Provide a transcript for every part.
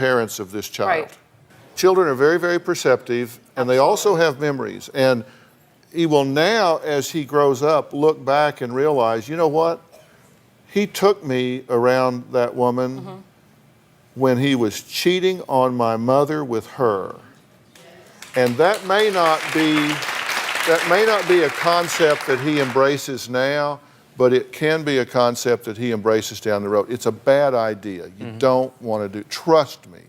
parents of this child. Right. Children are very, very perceptive, and they also have memories. And he will now, as he grows up, look back and realize, you know what? He took me around that woman when he was cheating on my mother with her. And that may not be a concept that he embraces now, but it can be a concept that he embraces down the road. It's a bad idea. You don't want to do, trust me,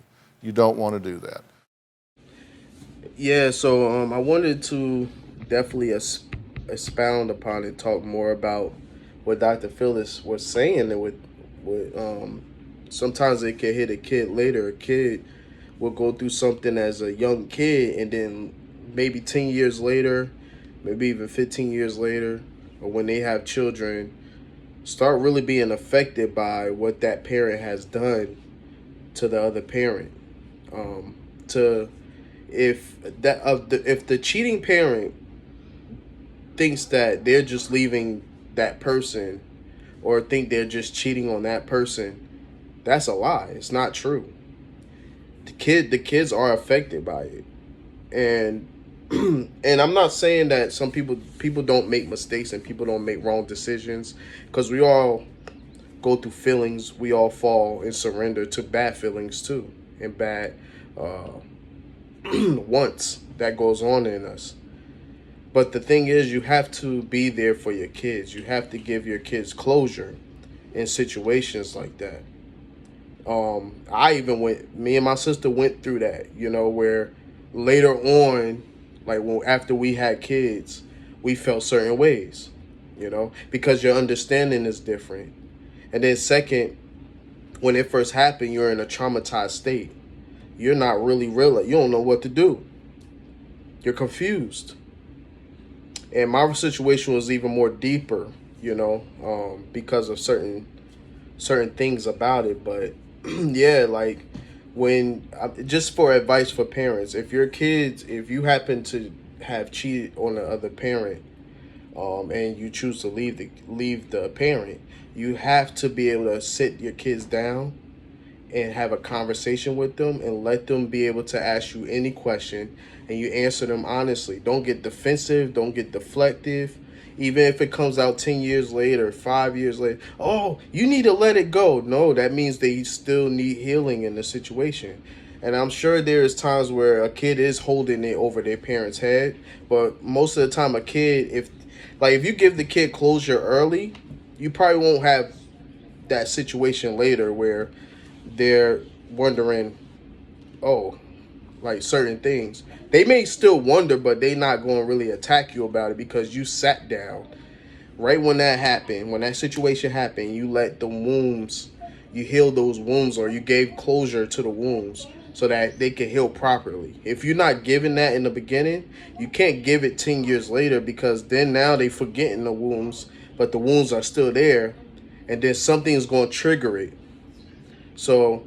you don't want to do that. Yeah, so I wanted to definitely expound upon and talk more about what Dr. Phyllis was saying. That sometimes it can hit a kid later. A kid will go through something as a young kid, and then maybe 10 years later, maybe even 15 years later, or when they have children, start really being affected by what that parent has done to the other parent. If the cheating parent thinks that they're just leaving that person, or think they're just cheating on that person, that's a lie. It's not true. The kids are affected by it, and and I'm not saying that some people don't make mistakes and people don't make wrong decisions, because we all go through feelings. We all fall and surrender to bad feelings too, and bad wants that goes on in us. But the thing is, you have to be there for your kids. You have to give your kids closure in situations like that. Me and my sister went through that, where later on, like after we had kids, we felt certain ways, because your understanding is different. And then second, when it first happened, you're in a traumatized state. You're not really real. You don't know what to do. You're confused. And my situation was even more deeper, because of certain things about it. But yeah, like just for advice for parents, if you happen to have cheated on the other parent, and you choose to leave the parent, you have to be able to sit your kids down and have a conversation with them and let them be able to ask you any question, and you answer them honestly. Don't get defensive. Don't get deflective. Even if it comes out 10 years later, 5 years later, oh, you need to let it go. No, that means they still need healing in the situation. And I'm sure there's times where a kid is holding it over their parent's head, but most of the time a kid, if you give the kid closure early, you probably won't have that situation later where they're wondering, certain things. They may still wonder, but they not going to really attack you about it, because you sat down right when that happened, when that situation happened. You let the wounds, you healed those wounds, or you gave closure to the wounds so that they can heal properly. If you're not giving that in the beginning, you can't give it 10 years later, because then now they forgetting the wounds, but the wounds are still there, and then something is going to trigger it. So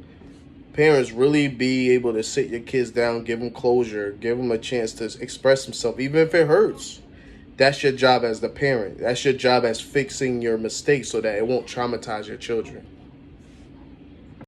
parents, really be able to sit your kids down, give them closure, give them a chance to express themselves, even if it hurts. That's your job as the parent. That's your job as fixing your mistakes so that it won't traumatize your children.